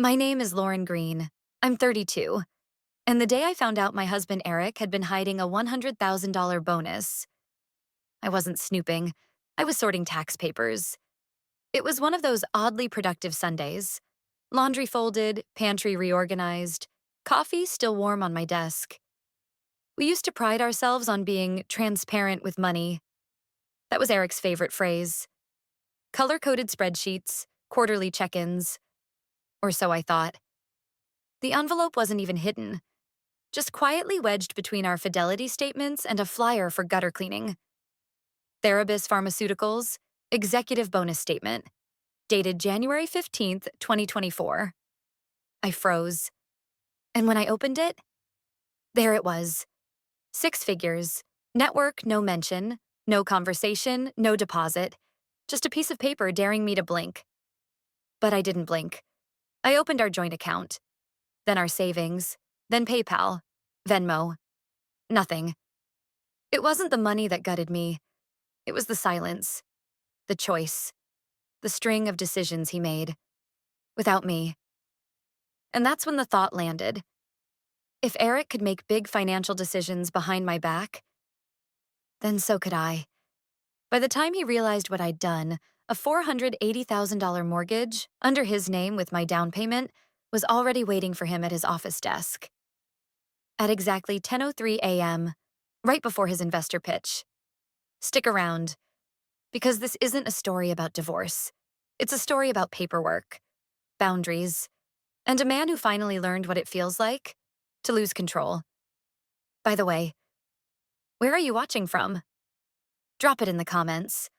My name is Lauren Green. I'm 32, and the day I found out my husband Eric had been hiding a $100,000 bonus, I wasn't snooping. I was sorting tax papers. It was one of those oddly productive Sundays. Laundry folded, pantry reorganized, coffee still warm on my desk. We used to pride ourselves on being transparent with money. That was Eric's favorite phrase. Color-coded spreadsheets, quarterly check-ins, or so I thought. The envelope wasn't even hidden, just quietly wedged between our fidelity statements and a flyer for gutter cleaning. Therabis Pharmaceuticals, executive bonus statement, dated January 15th, 2024. I froze. And when I opened it, there it was. 6 figures. Network, no mention. No conversation, no deposit. Just a piece of paper daring me to blink. But I didn't blink. I opened our joint account. Then our savings. Then PayPal. Venmo. Nothing. It wasn't the money that gutted me. It was the silence. The choice. The string of decisions he made. Without me. And that's when the thought landed. If Eric could make big financial decisions behind my back, then so could I. By the time he realized what I'd done, a $480,000 mortgage, under his name with my down payment, was already waiting for him at his office desk. At exactly 10:03 a.m., right before his investor pitch. Stick around, because this isn't a story about divorce. It's a story about paperwork, boundaries, and a man who finally learned what it feels like to lose control. By the way, where are you watching from? Drop it in the comments,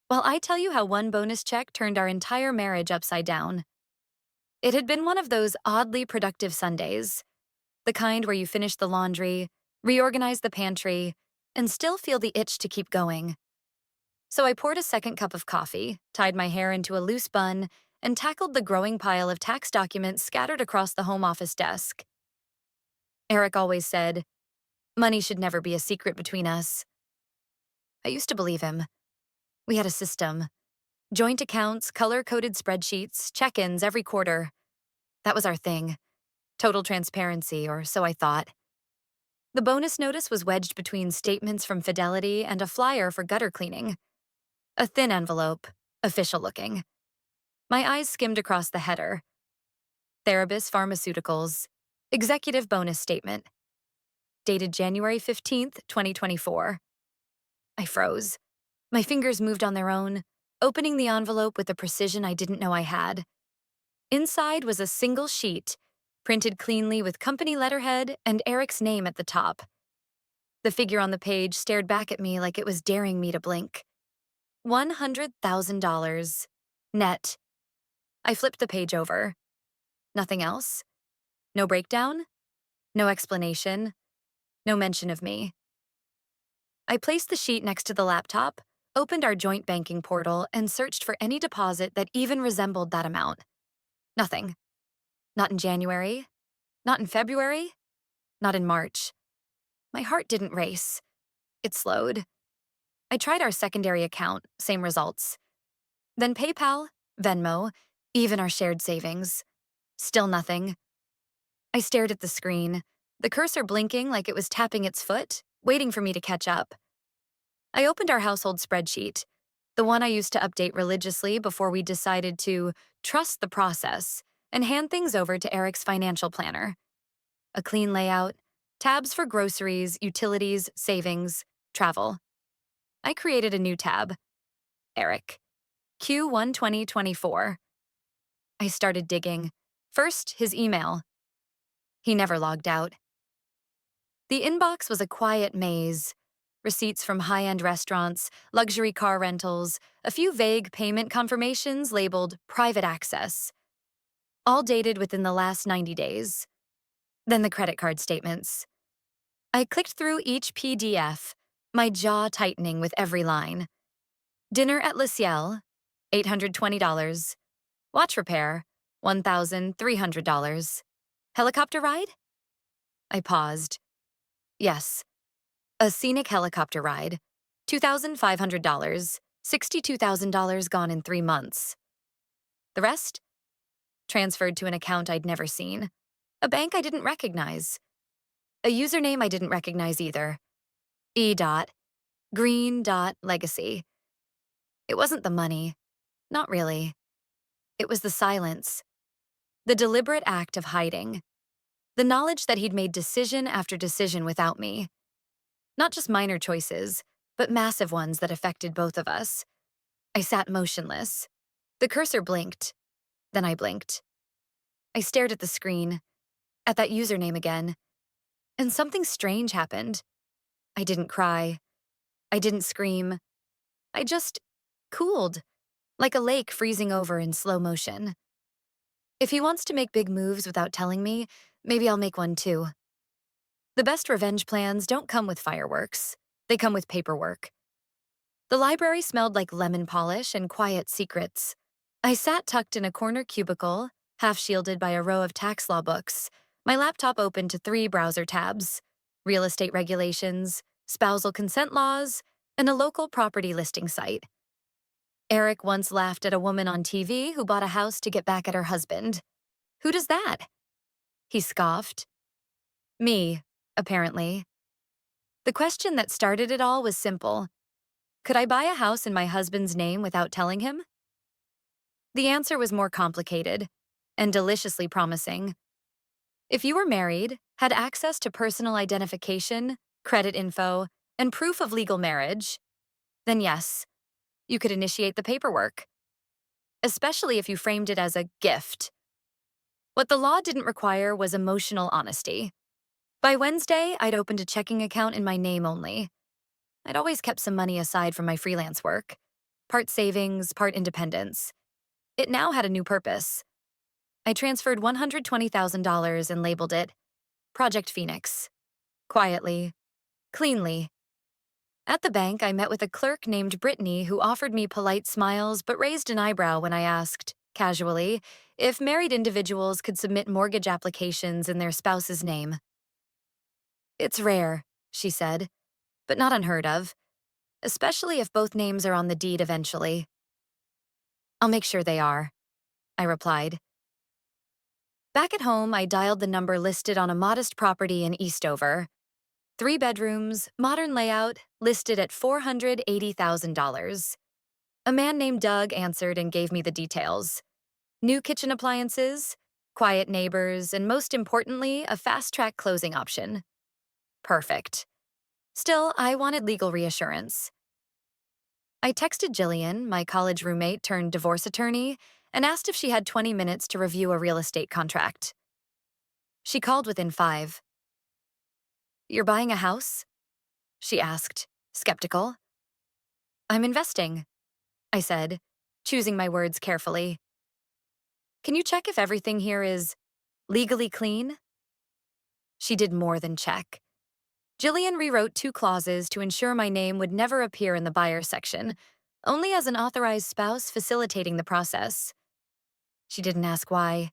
while I tell you how one bonus check turned our entire marriage upside down. It had been one of those oddly productive Sundays, the kind where you finish the laundry, reorganize the pantry, and still feel the itch to keep going. So I poured a second cup of coffee, tied my hair into a loose bun, and tackled the growing pile of tax documents scattered across the home office desk. Eric always said, money should never be a secret between us. I used to believe him. We had a system. Joint accounts, color-coded spreadsheets, check-ins every quarter. That was our thing. Total transparency, or so I thought. The bonus notice was wedged between statements from Fidelity and a flyer for gutter cleaning. A thin envelope, official-looking. My eyes skimmed across the header. Therabis Pharmaceuticals, executive bonus statement, dated January 15th, 2024. I froze. My fingers moved on their own, opening the envelope with a precision I didn't know I had. Inside was a single sheet, printed cleanly with company letterhead and Eric's name at the top. The figure on the page stared back at me like it was daring me to blink. $100,000. Net. I flipped the page over. Nothing else? No breakdown? No explanation? No mention of me. I placed the sheet next to the laptop, opened our joint banking portal, and searched for any deposit that even resembled that amount. Nothing. Not in January. Not in February. Not in March. My heart didn't race. It slowed. I tried our secondary account, same results. Then PayPal, Venmo, even our shared savings. Still nothing. I stared at the screen, the cursor blinking like it was tapping its foot, waiting for me to catch up. I opened our household spreadsheet, the one I used to update religiously before we decided to trust the process and hand things over to Eric's financial planner. A clean layout, tabs for groceries, utilities, savings, travel. I created a new tab. Eric. Q1 2024. I started digging. First, his email. He never logged out. The inbox was a quiet maze. Receipts from high-end restaurants, luxury car rentals, a few vague payment confirmations labeled private access. All dated within the last 90 days. Then the credit card statements. I clicked through each PDF, my jaw tightening with every line. Dinner at Le Ciel, $820. Watch repair, $1,300. Helicopter ride? I paused. Yes. A scenic helicopter ride, $2,500, $62,000 gone in 3 months. The rest? transferred to an account I'd never seen, a bank I didn't recognize, a username I didn't recognize either. E. Green. Legacy. It wasn't the money. Not really. It was the silence. The deliberate act of hiding. The knowledge that he'd made decision after decision without me. Not just minor choices, but massive ones that affected both of us. I sat motionless. The cursor blinked. Then I blinked. I stared at the screen, at that username again, and something strange happened. I didn't cry. I didn't scream. I just cooled, like a lake freezing over in slow motion. If he wants to make big moves without telling me, maybe I'll make one too. The best revenge plans don't come with fireworks. They come with paperwork. The library smelled like lemon polish and quiet secrets. I sat tucked in a corner cubicle, half shielded by a row of tax law books, my laptop open to 3 browser tabs: real estate regulations, spousal consent laws, and a local property listing site. Eric once laughed at a woman on TV who bought a house to get back at her husband. Who does that? He scoffed. Me, apparently. The question that started it all was simple. Could I buy a house in my husband's name without telling him? The answer was more complicated and deliciously promising. If you were married, had access to personal identification, credit info, and proof of legal marriage, then yes, you could initiate the paperwork, especially if you framed it as a gift. What the law didn't require was emotional honesty. By Wednesday, I'd opened a checking account in my name only. I'd always kept some money aside from my freelance work, part savings, part independence. It now had a new purpose. I transferred $120,000 and labeled it Project Phoenix. Quietly, cleanly. At the bank, I met with a clerk named Brittany who offered me polite smiles but raised an eyebrow when I asked, casually, if married individuals could submit mortgage applications in their spouse's name. It's rare, she said, but not unheard of, especially if both names are on the deed eventually. I'll make sure they are, I replied. Back at home, I dialed the number listed on a modest property in Eastover. 3 bedrooms, modern layout, listed at $480,000. A man named Doug answered and gave me the details. New kitchen appliances, quiet neighbors, and most importantly, a fast-track closing option. Perfect. Still, I wanted legal reassurance. I texted Jillian, my college roommate turned divorce attorney, and asked if she had 20 minutes to review a real estate contract. She called within 5. You're buying a house? She asked, skeptical. I'm investing, I said, choosing my words carefully. Can you check if everything here is legally clean? She did more than check. Jillian rewrote 2 clauses to ensure my name would never appear in the buyer section, only as an authorized spouse facilitating the process. She didn't ask why.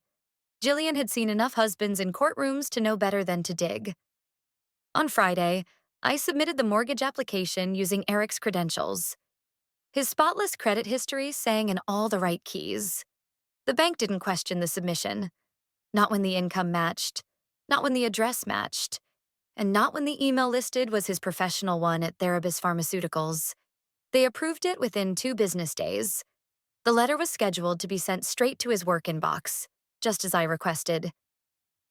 Jillian had seen enough husbands in courtrooms to know better than to dig. On Friday, I submitted the mortgage application using Eric's credentials. His spotless credit history sang in all the right keys. The bank didn't question the submission. Not when the income matched, not when the address matched, and not when the email listed was his professional one at Therabis Pharmaceuticals. They approved it within 2 business days. The letter was scheduled to be sent straight to his work inbox, just as I requested.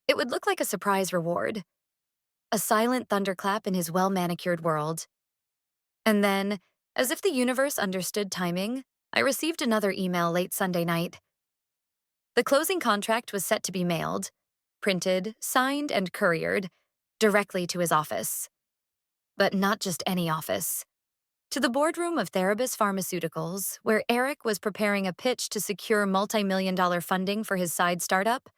It would look like a surprise reward. A silent thunderclap in his well-manicured world. And then, as if the universe understood timing, I received another email late Sunday night. The closing contract was set to be mailed, printed, signed, and couriered directly to his office. But not just any office. To the boardroom of Therabis Pharmaceuticals, where Eric was preparing a pitch to secure multi-million-dollar funding for his side startup,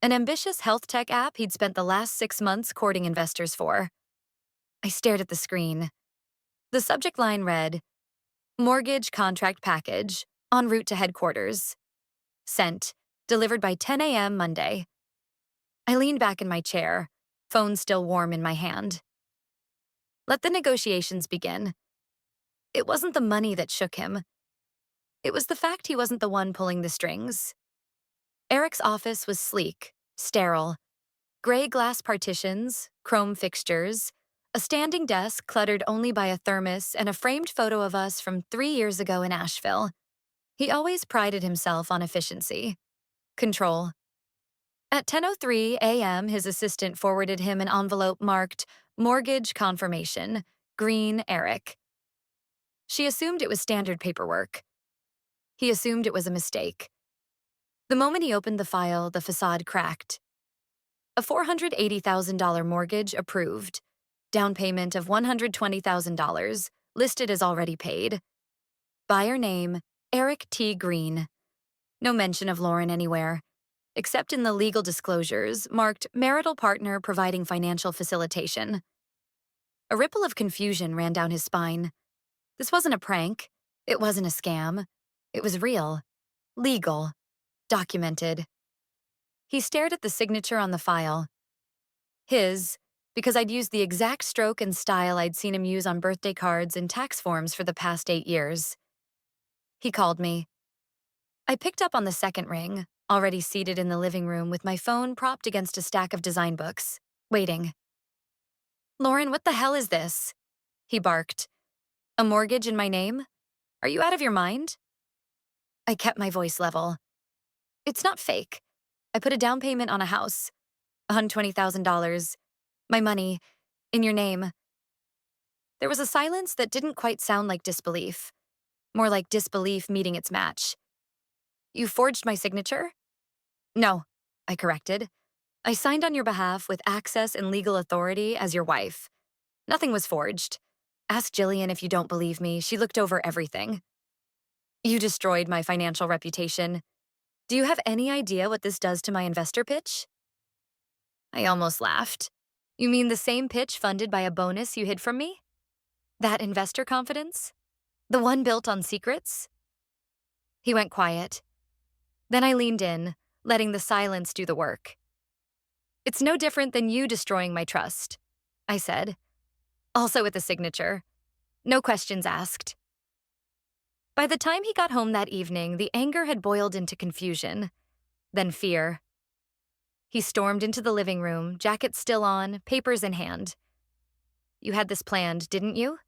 an ambitious health tech app he'd spent the last 6 months courting investors for. I stared at the screen. The subject line read, Mortgage Contract Package, en route to headquarters. Sent, delivered by 10 a.m. Monday. I leaned back in my chair, phone still warm in my hand. Let the negotiations begin. It wasn't the money that shook him. It was the fact he wasn't the one pulling the strings. Eric's office was sleek, sterile. Gray glass partitions, chrome fixtures, a standing desk cluttered only by a thermos and a framed photo of us from 3 years ago in Asheville. He always prided himself on efficiency. Control. At 10:03 a.m., his assistant forwarded him an envelope marked Mortgage Confirmation, Green Eric. She assumed it was standard paperwork. He assumed it was a mistake. The moment he opened the file, the facade cracked. A $480,000 mortgage approved. Down payment of $120,000, listed as already paid. Buyer name, Eric T. Green. No mention of Lauren anywhere, except in the legal disclosures, marked marital partner providing financial facilitation. A ripple of confusion ran down his spine. This wasn't a prank. It wasn't a scam. It was real, legal, documented. He stared at the signature on the file. His, because I'd used the exact stroke and style I'd seen him use on birthday cards and tax forms for the past 8 years. He called me. I picked up on the second ring, already seated in the living room with my phone propped against a stack of design books, waiting. "Lauren, what the hell is this?" he barked. "A mortgage in my name? Are you out of your mind?" I kept my voice level. "It's not fake. I put a down payment on a house. $120,000. My money, in your name." There was a silence that didn't quite sound like disbelief. More like disbelief meeting its match. "You forged my signature?" "No," I corrected. "I signed on your behalf with access and legal authority as your wife. Nothing was forged. Ask Jillian if you don't believe me. She looked over everything." "You destroyed my financial reputation. Do you have any idea what this does to my investor pitch?" I almost laughed. "You mean the same pitch funded by a bonus you hid from me? That investor confidence? The one built on secrets?" He went quiet. Then I leaned in, letting the silence do the work. "It's no different than you destroying my trust," I said. "Also with a signature. No questions asked." By the time he got home that evening, the anger had boiled into confusion, then fear. He stormed into the living room, jacket still on, papers in hand. "You had this planned, didn't you?"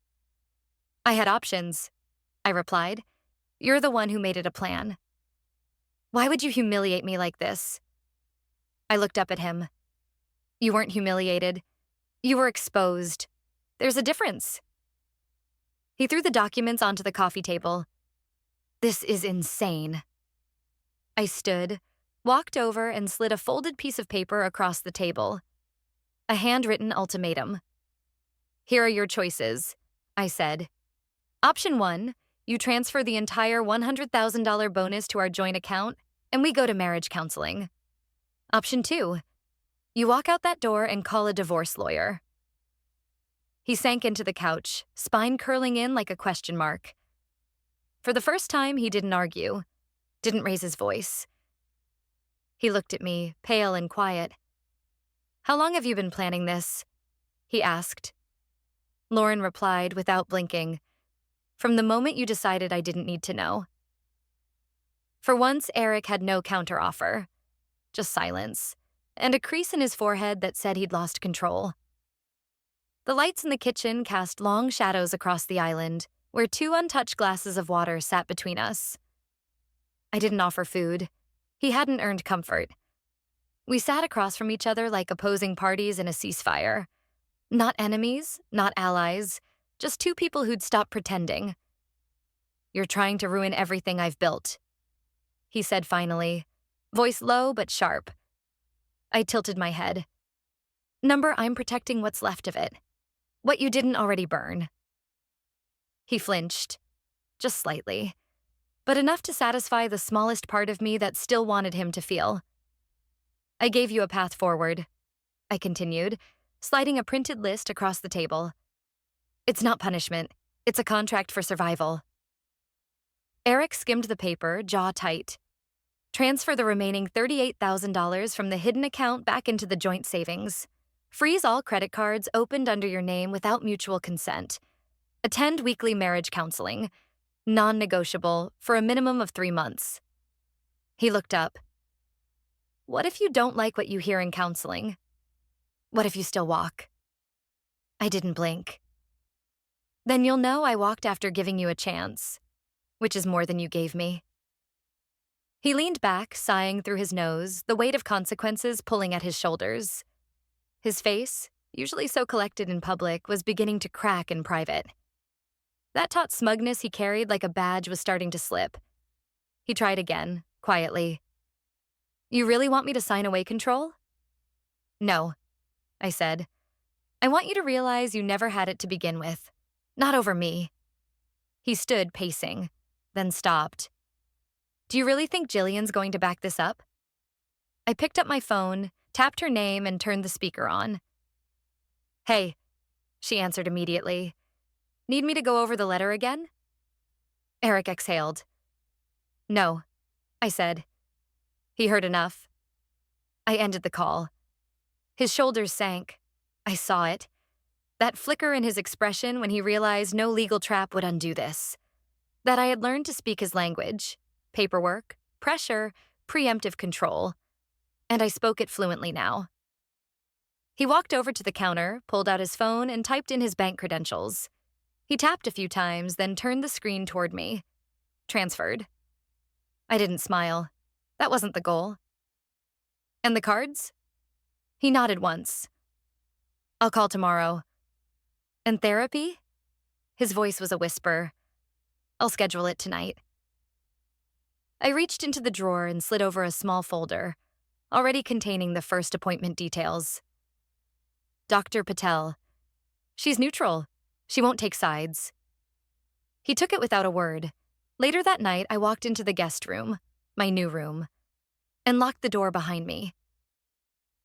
"I had options," I replied. "You're the one who made it a plan." "Why would you humiliate me like this?" I looked up at him. "You weren't humiliated. You were exposed. There's a difference." He threw the documents onto the coffee table. "This is insane." I stood, walked over, and slid a folded piece of paper across the table. A handwritten ultimatum. "Here are your choices," I said. "Option 1, you transfer the entire $100,000 bonus to our joint account, and we go to marriage counseling. Option 2, you walk out that door and call a divorce lawyer." He sank into the couch, spine curling in like a question mark. For the first time, he didn't argue, didn't raise his voice. He looked at me, pale and quiet. "How long have you been planning this?" he asked. Lauren replied without blinking. "From the moment you decided I didn't need to know." For once, Eric had no counteroffer, just silence, and a crease in his forehead that said he'd lost control. The lights in the kitchen cast long shadows across the island, where 2 untouched glasses of water sat between us. I didn't offer food. He hadn't earned comfort. We sat across from each other like opposing parties in a ceasefire. Not enemies, not allies, just 2 people who'd stopped pretending. "You're trying to ruin everything I've built," he said finally, voice low but sharp. I tilted my head. "Number, I'm protecting what's left of it. What you didn't already burn." He flinched, just slightly, but enough to satisfy the smallest part of me that still wanted him to feel. "I gave you a path forward," I continued, sliding a printed list across the table. "It's not punishment. It's a contract for survival." Eric skimmed the paper, jaw tight. "Transfer the remaining $38,000 from the hidden account back into the joint savings. Freeze all credit cards opened under your name without mutual consent. Attend weekly marriage counseling. Non-negotiable for a minimum of 3 months." He looked up. What if you don't like what you hear in counseling? What if you still walk? I didn't blink. Then you'll know I walked after giving you a chance, which is more than you gave me. He leaned back, sighing through his nose, the weight of consequences pulling at his shoulders. His face, usually so collected in public, was beginning to crack in private. That taut smugness he carried like a badge was starting to slip. He tried again, quietly. You really want me to sign away control? No, I said. I want you to realize you never had it to begin with. Not over me. He stood, pacing, then stopped. Do you really think Jillian's going to back this up? I picked up my phone, tapped her name, and turned the speaker on. Hey, she answered immediately. Need me to go over the letter again? Eric exhaled. No, I said. He heard enough. I ended the call. His shoulders sank. I saw it. That flicker in his expression when he realized no legal trap would undo this. That I had learned to speak his language. Paperwork, pressure, preemptive control. And I spoke it fluently now. He walked over to the counter, pulled out his phone, and typed in his bank credentials. He tapped a few times, then turned the screen toward me. Transferred. I didn't smile. That wasn't the goal. And the cards? He nodded once. I'll call tomorrow. And therapy? His voice was a whisper. I'll schedule it tonight. I reached into the drawer and slid over a small folder, already containing the first appointment details. Dr. Patel. She's neutral. She won't take sides. He took it without a word. Later that night, I walked into the guest room, my new room, and locked the door behind me.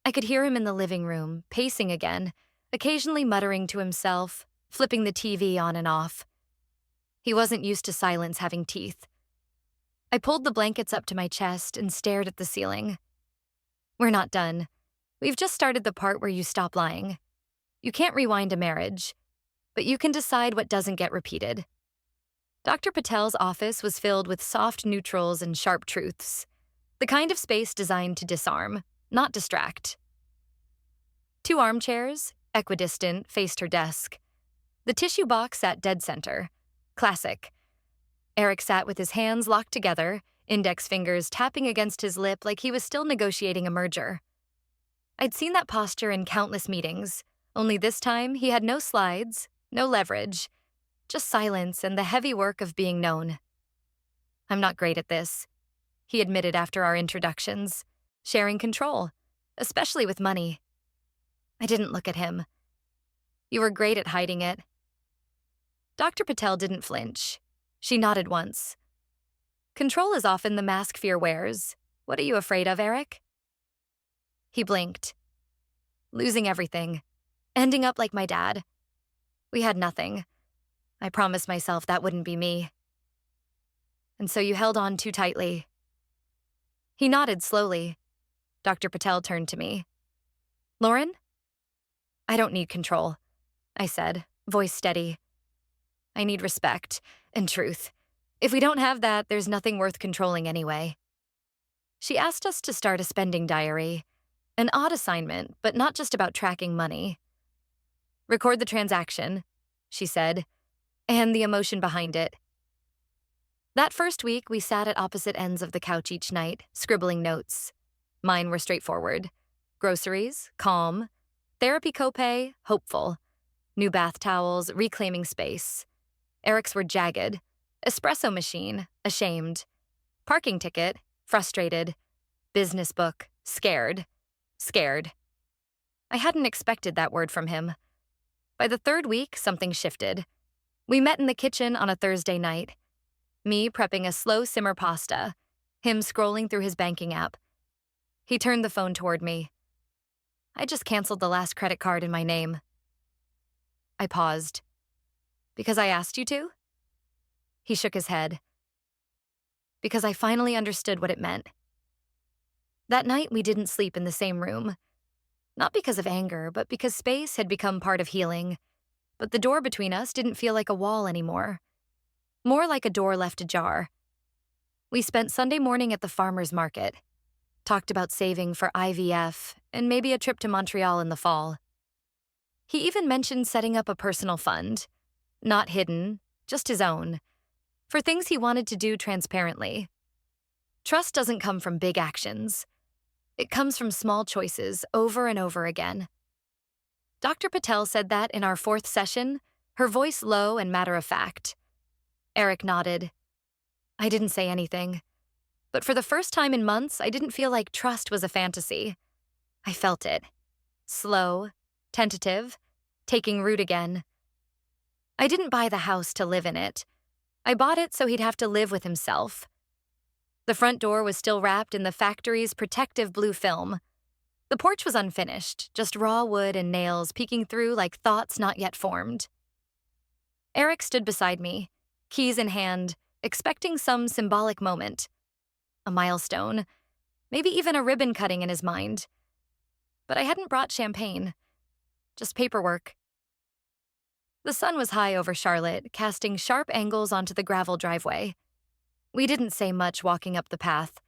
I could hear him in the living room, pacing again, occasionally muttering to himself, flipping the TV on and off. He wasn't used to silence having teeth. I pulled the blankets up to my chest and stared at the ceiling. We're not done. We've just started the part where you stop lying. You can't rewind a marriage, but you can decide what doesn't get repeated. Dr. Patel's office was filled with soft neutrals and sharp truths, the kind of space designed to disarm, not distract. 2 armchairs, equidistant, faced her desk. The tissue box sat dead center. Classic. Eric sat with his hands locked together, index fingers tapping against his lip like he was still negotiating a merger. I'd seen that posture in countless meetings, only this time he had no slides, no leverage, just silence and the heavy work of being known. I'm not great at this, he admitted after our introductions, sharing control, especially with money. I didn't look at him. You were great at hiding it. Dr. Patel didn't flinch. She nodded once. Control is often the mask fear wears. What are you afraid of, Eric? He blinked. Losing everything. Ending up like my dad. We had nothing. I promised myself that wouldn't be me. And so you held on too tightly. He nodded slowly. Dr. Patel turned to me. Lauren? I don't need control, I said, voice steady. I need respect and truth. If we don't have that, there's nothing worth controlling anyway. She asked us to start a spending diary. An odd assignment, but not just about tracking money. Record the transaction, she said, and the emotion behind it. That first week, we sat at opposite ends of the couch each night, scribbling notes. Mine were straightforward. Groceries, calm. Therapy copay, hopeful. New bath towels, reclaiming space. Eric's were jagged. Espresso machine, ashamed. Parking ticket, frustrated. Business book, scared. Scared. I hadn't expected that word from him. By the 3rd week, something shifted. We met in the kitchen on a Thursday night. Me prepping a slow simmer pasta. Him scrolling through his banking app. He turned the phone toward me. I just canceled the last credit card in my name. I paused. Because I asked you to? He shook his head. Because I finally understood what it meant. That night, we didn't sleep in the same room. Not because of anger, but because space had become part of healing. But the door between us didn't feel like a wall anymore. More like a door left ajar. We spent Sunday morning at the farmer's market. talked about saving for IVF and maybe a trip to Montreal in the fall. He even mentioned setting up a personal fund, not hidden, just his own, for things he wanted to do transparently. Trust doesn't come from big actions. It comes from small choices over and over again. Dr. Patel said that in our fourth session, her voice low and matter-of-fact. Eric nodded. I didn't say anything. But for the first time in months, I didn't feel like trust was a fantasy. I felt it. Slow, tentative, taking root again. I didn't buy the house to live in it. I bought it so he'd have to live with himself. The front door was still wrapped in the factory's protective blue film. The porch was unfinished, just raw wood and nails peeking through like thoughts not yet formed. Eric stood beside me, keys in hand, expecting some symbolic moment. A milestone, maybe even a ribbon cutting in his mind. But I hadn't brought champagne, just paperwork. The sun was high over Charlotte, casting sharp angles onto the gravel driveway. We didn't say much walking up the path.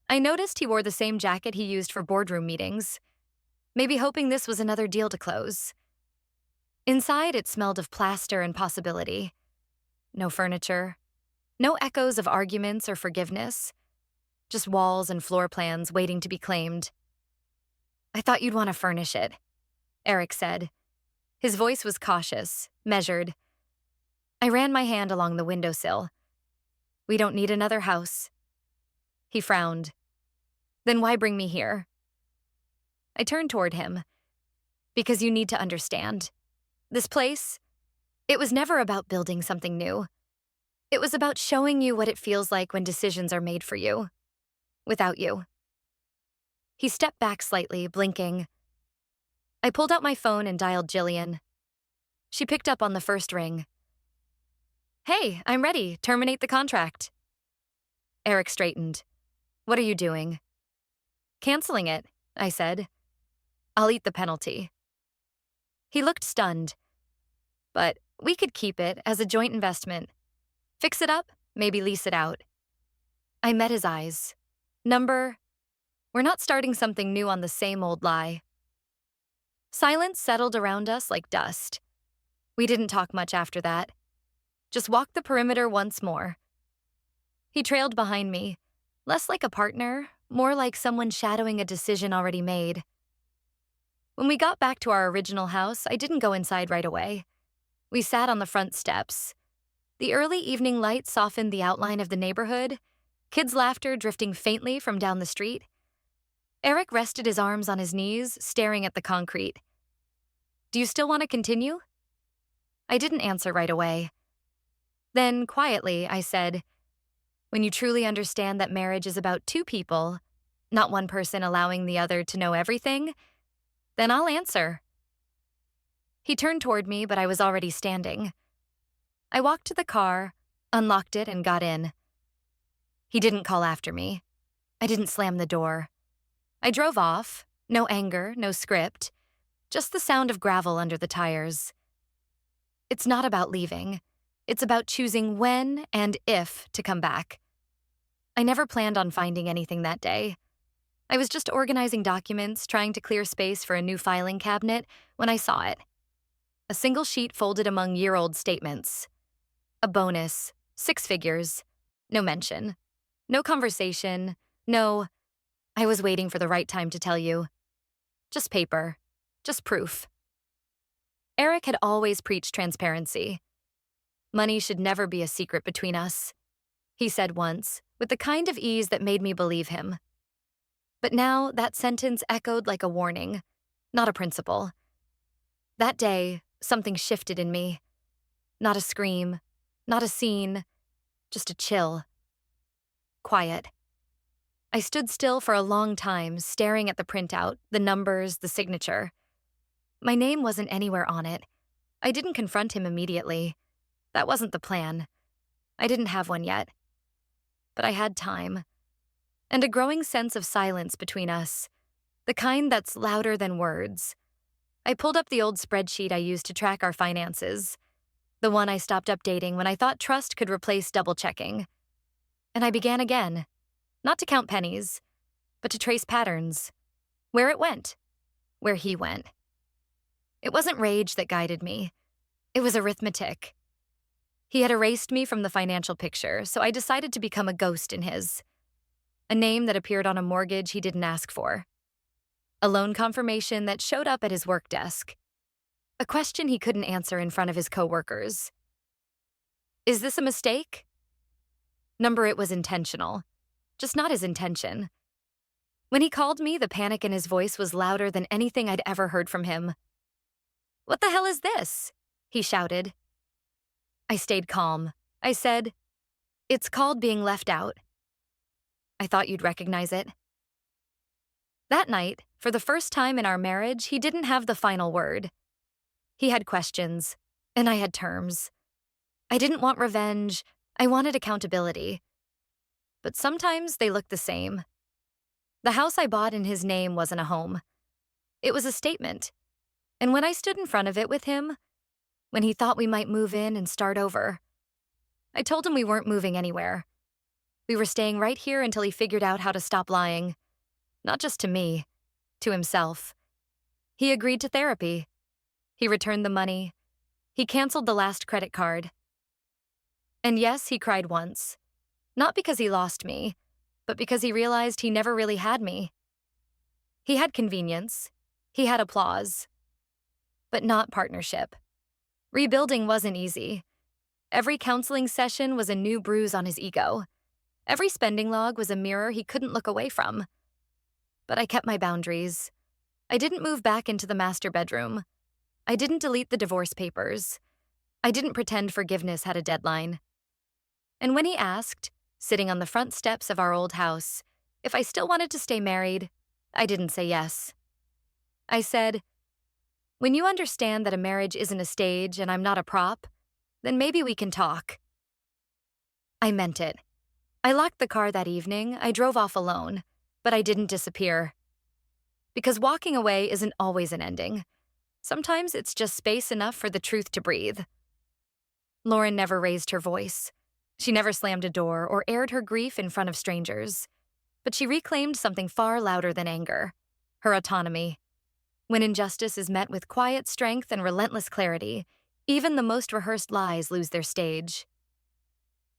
I noticed he wore the same jacket he used for boardroom meetings, maybe hoping this was another deal to close. Inside, it smelled of plaster and possibility. No furniture, no echoes of arguments or forgiveness, just walls and floor plans waiting to be claimed. I thought you'd want to furnish it, Eric said. His voice was cautious, measured. I ran my hand along the windowsill. We don't need another house. He frowned. Then why bring me here? I turned toward him. Because you need to understand. This place, it was never about building something new. It was about showing you what it feels like when decisions are made for you. Without you. He stepped back slightly, blinking. I pulled out my phone and dialed Jillian. She picked up on the first ring. Hey, I'm ready. Terminate the contract. Eric straightened. What are you doing? Canceling it, I said. I'll eat the penalty. He looked stunned. But we could keep it as a joint investment. Fix it up, maybe lease it out. I met his eyes. We're not starting something new on the same old lie. Silence settled around us like dust. We didn't talk much after that. Just walked the perimeter once more. He trailed behind me, less like a partner, more like someone shadowing a decision already made. When we got back to our original house, I didn't go inside right away. We sat on the front steps. The early evening light softened the outline of the neighborhood, kids' laughter drifting faintly from down the street. Eric rested his arms on his knees, staring at the concrete. Do you still want to continue? I didn't answer right away. Then, quietly, I said, when you truly understand that marriage is about two people, not one person allowing the other to know everything, then I'll answer. He turned toward me, but I was already standing. I walked to the car, unlocked it, and got in. He didn't call after me. I didn't slam the door. I drove off, no anger, no script, just the sound of gravel under the tires. It's not about leaving. It's about choosing when and if to come back. I never planned on finding anything that day. I was just organizing documents, trying to clear space for a new filing cabinet, when I saw it. A single sheet folded among year-old statements. A bonus, 6 figures, no mention, no conversation, no, I was waiting for the right time to tell you. Just paper, just proof. Eric had always preached transparency. Money should never be a secret between us, he said once, with the kind of ease that made me believe him. But now that sentence echoed like a warning, not a principle. That day, something shifted in me. Not a scream, not a scene, just a chill. Quiet. I stood still for a long time, staring at the printout, the numbers, the signature. My name wasn't anywhere on it. I didn't confront him immediately. That wasn't the plan. I didn't have one yet. But I had time. And a growing sense of silence between us, the kind that's louder than words. I pulled up the old spreadsheet I used to track our finances, the one I stopped updating when I thought trust could replace double-checking. And I began again, not to count pennies, but to trace patterns, where it went, where he went. It wasn't rage that guided me, it was arithmetic. He had erased me from the financial picture, so I decided to become a ghost in his. A name that appeared on a mortgage he didn't ask for. A loan confirmation that showed up at his work desk. A question he couldn't answer in front of his coworkers. Is this a mistake? Number it was intentional, just not his intention. When he called me, the panic in his voice was louder than anything I'd ever heard from him. "What the hell is this?" he shouted. I stayed calm. I said, "It's called being left out." I thought you'd recognize it. That night, for the first time in our marriage, he didn't have the final word. He had questions, and I had terms. I didn't want revenge, I wanted accountability. But sometimes they looked the same. The house I bought in his name wasn't a home. It was a statement. And when I stood in front of it with him, when he thought we might move in and start over, I told him we weren't moving anywhere. We were staying right here until he figured out how to stop lying. Not just to me, to himself. He agreed to therapy. He returned the money. He canceled the last credit card. And yes, he cried once. Not because he lost me, but because he realized he never really had me. He had convenience. He had applause. But not partnership. Rebuilding wasn't easy. Every counseling session was a new bruise on his ego. Every spending log was a mirror he couldn't look away from. But I kept my boundaries. I didn't move back into the master bedroom. I didn't delete the divorce papers. I didn't pretend forgiveness had a deadline. And when he asked, sitting on the front steps of our old house, if I still wanted to stay married, I didn't say yes. I said, "When you understand that a marriage isn't a stage and I'm not a prop, then maybe we can talk." I meant it. I locked the car that evening, I drove off alone, but I didn't disappear. Because walking away isn't always an ending. Sometimes it's just space enough for the truth to breathe. Lauren never raised her voice. She never slammed a door or aired her grief in front of strangers. But she reclaimed something far louder than anger, her autonomy. When injustice is met with quiet strength and relentless clarity, even the most rehearsed lies lose their stage.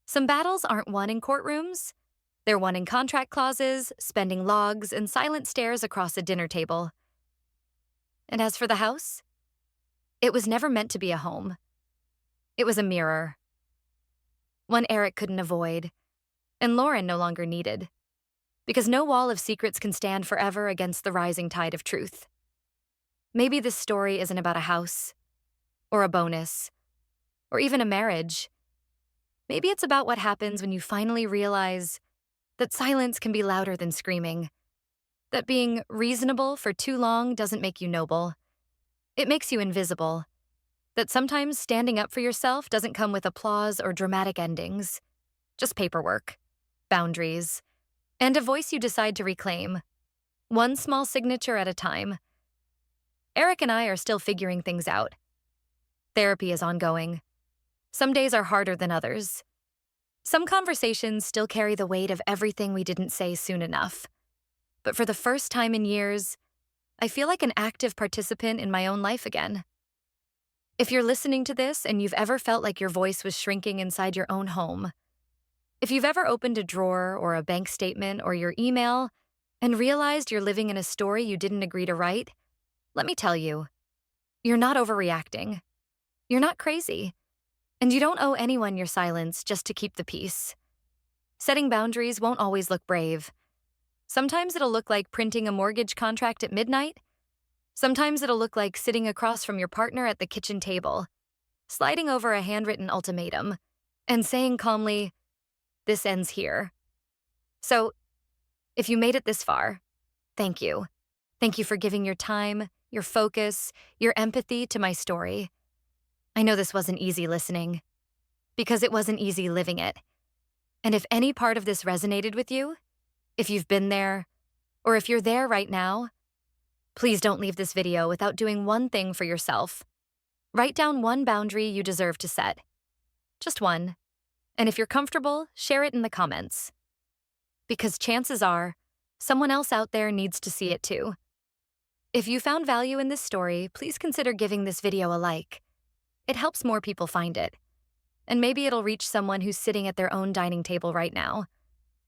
Some battles aren't won in courtrooms. They're won in contract clauses, spending logs, and silent stares across a dinner table. And as for the house, it was never meant to be a home. It was a mirror. One Eric couldn't avoid, and Lauren no longer needed. Because no wall of secrets can stand forever against the rising tide of truth. Maybe this story isn't about a house, or a bonus, or even a marriage. Maybe it's about what happens when you finally realize that silence can be louder than screaming, that being reasonable for too long doesn't make you noble. It makes you invisible, that sometimes standing up for yourself doesn't come with applause or dramatic endings, just paperwork, boundaries, and a voice you decide to reclaim, one small signature at a time. Eric and I are still figuring things out. Therapy is ongoing. Some days are harder than others. Some conversations still carry the weight of everything we didn't say soon enough. But for the first time in years, I feel like an active participant in my own life again. If you're listening to this and you've ever felt like your voice was shrinking inside your own home, if you've ever opened a drawer or a bank statement or your email and realized you're living in a story you didn't agree to write, let me tell you, you're not overreacting. You're not crazy. And you don't owe anyone your silence just to keep the peace. Setting boundaries won't always look brave. Sometimes it'll look like printing a mortgage contract at midnight. Sometimes it'll look like sitting across from your partner at the kitchen table, sliding over a handwritten ultimatum, and saying calmly, "This ends here." So, if you made it this far, thank you. Thank you for giving your time, your focus, your empathy to my story. I know this wasn't easy listening, because it wasn't easy living it. And if any part of this resonated with you, if you've been there, or if you're there right now, please don't leave this video without doing one thing for yourself. Write down one boundary you deserve to set. Just one. And if you're comfortable, share it in the comments. Because chances are, Someone else out there needs to see it too. If you found value in this story, please consider giving this video a like. It helps more people find it. And maybe it'll reach someone who's sitting at their own dining table right now,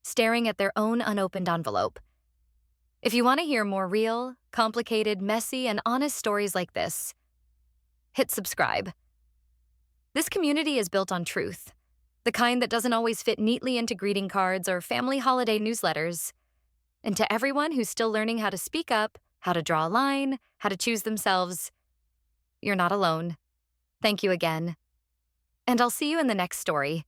staring at their own unopened envelope. If you want to hear more real, complicated, messy, and honest stories like this, hit subscribe. This community is built on truth, the kind that doesn't always fit neatly into greeting cards or family holiday newsletters. And to everyone who's still learning how to speak up, how to draw a line, how to choose themselves, you're not alone. Thank you again. And I'll see you in the next story.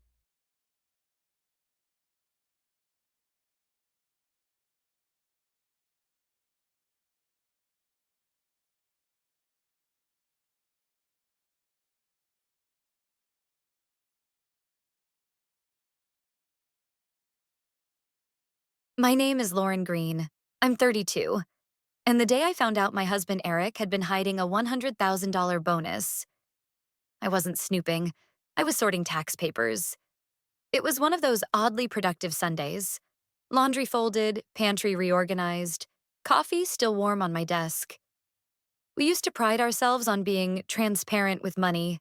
My name is Lauren Green. I'm 32. And the day I found out my husband Eric had been hiding a $100,000 bonus, I wasn't snooping. I was sorting tax papers. It was one of those oddly productive Sundays. Laundry folded, pantry reorganized, coffee still warm on my desk. We used to pride ourselves on being transparent with money.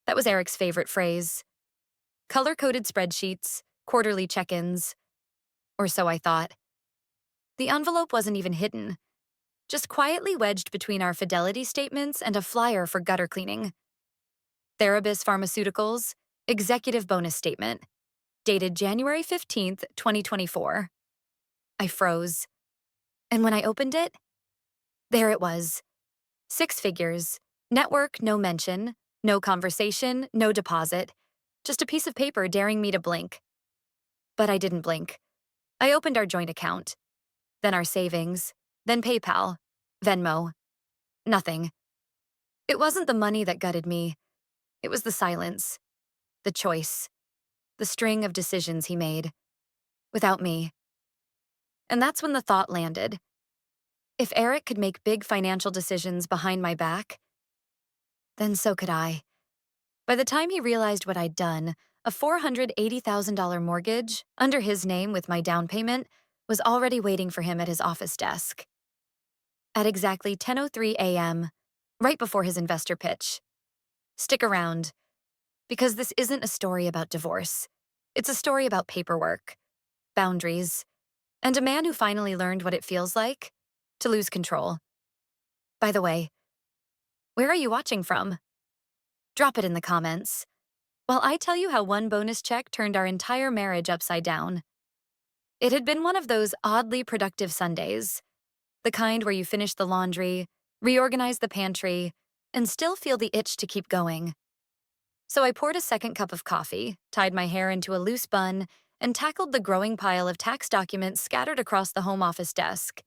That was Eric's favorite phrase. Color-coded spreadsheets, quarterly check-ins, or so I thought. The envelope wasn't even hidden, just quietly wedged between our fidelity statements and a flyer for gutter cleaning. Therabis Pharmaceuticals, executive bonus statement, dated January 15th, 2024. I froze. And when I opened it, there it was. 6 figures, network no mention, no conversation, no deposit, just a piece of paper daring me to blink. But I didn't blink. I opened our joint account, then our savings, then PayPal, Venmo. Nothing. It wasn't the money that gutted me. It was the silence, the choice, the string of decisions he made, without me. And that's when the thought landed. If Eric could make big financial decisions behind my back, then so could I. By the time he realized what I'd done, a $480,000 mortgage, under his name with my down payment, was already waiting for him at his office desk. At exactly 10:03 a.m., right before his investor pitch. Stick around, because this isn't a story about divorce. It's a story about paperwork, boundaries, and a man who finally learned what it feels like to lose control. By the way, where are you watching from? Drop it in the comments, while I tell you how one bonus check turned our entire marriage upside down. It had been one of those oddly productive Sundays, the kind where you finish the laundry, reorganize the pantry, and still feel the itch to keep going. So I poured a second cup of coffee, tied my hair into a loose bun, and tackled the growing pile of tax documents scattered across the home office desk.